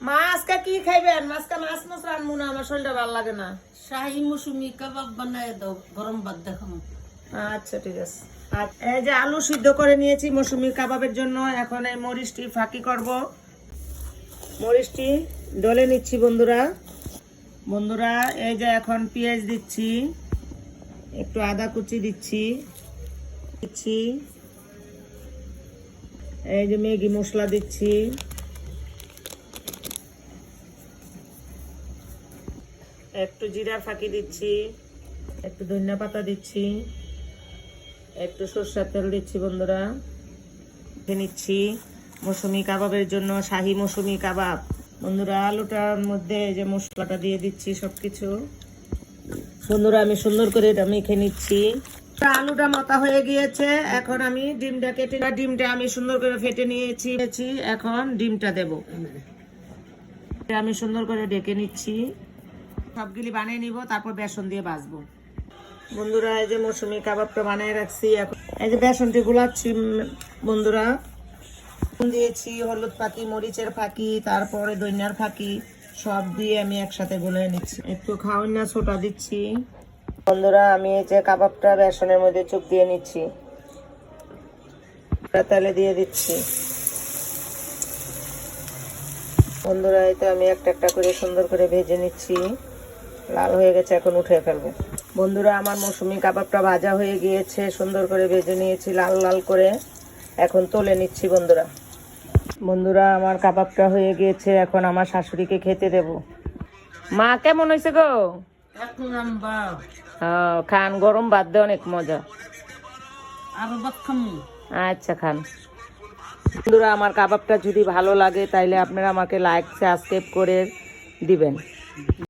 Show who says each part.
Speaker 1: মা আজকে কি খাইবেন? আজকে মাছ মাছ রান্নু না, আমার শরীরটা ভালো লাগে না।
Speaker 2: শাহি মৌসুমি কাবাব বানায় দাও, গরম ভাত দেখাম।
Speaker 1: আচ্ছা ঠিক আছে। আর এই যে আলু সিদ্ধ করে নিয়েছি মৌসুমি কাবাবের জন্য। এখন এই মরিচটি ফাঁকি করব। মরিচটি ডলে নিচ্ছি বন্ধুরা। বন্ধুরা এই যে এখন পেঁয়াজ দিচ্ছি, একটু আদা কুচি দিচ্ছি, এই যে ম্যাগি মশলা দিচ্ছি, একটু জিরার ফাঁকি দিচ্ছি, একটু ধনিয়া পাতা দিচ্ছি, একটু সরষের তেল দিচ্ছি বন্ধুরা। নিচ্ছি মৌসুমি কাবাবের জন্য শাহি মৌসুমি কাবাব। বন্ধুরা আলুটার মধ্যে এই যে মশলাটা দিয়ে দিচ্ছি সবকিছু। বন্ধুরা আমি সুন্দর করে এটা মেখে নিচ্ছি। আলুটা মতা হয়ে গিয়েছে। এখন আমি ডিমটা কেটে, ডিমটা আমি সুন্দর করে ফেটে নিয়েছি। এখন ডিমটা দেব। আমি সুন্দর করে ঢেকে নিচ্ছি। সবগুলি বানিয়ে নিব, তারপর বেসন দিয়ে ভাজবো। বন্ধুরা এই যে মৌসুমি কাবাবটা বানিয়ে রাখছি। এখন এই যে বেসনটি গুলাচ্ছি বন্ধুরা। দিয়েছি হলুদ ফাঁকি, মরিচের ফাঁকি, তারপরে ধনিয়ার ফাঁকি, সব দিয়ে আমি একসাথে গুলিয়ে নিচ্ছি। একটু খাওয়াইনা ছোটা দিচ্ছি। বন্ধুরা আমি এই যে কাবাবটা বেসনের মধ্যে চুপ দিয়ে নিচ্ছি, তেলে দিয়ে দিচ্ছি। বন্ধুরা এই তো আমি একটা একটা করে সুন্দর করে ভেজে নিচ্ছি। লাল হয়ে গেছে, এখন উঠে ফেলবো। বন্ধুরা আমার মৌসুমি কাবাবটা ভাজা হয়ে গিয়েছে, সুন্দর করে ভেজে নিয়েছি লাল লাল করে। এখন তুলে নিচ্ছি বন্ধুরা। বন্ধুরা আমার কাবাবটা হয়ে গিয়েছে, এখন আমার শাশুড়িকে খেতে দেব। মা কেমন হয়েছে গো? খান, গরম ভাত দিয়ে অনেক মজা।
Speaker 2: আরো ভাত খামু।
Speaker 1: আচ্ছা খান। বন্ধুরা আমার কাবাবটা যদি ভালো লাগে তাইলে আপনারা আমাকে লাইক সাবস্ক্রাইব করে দিবেন।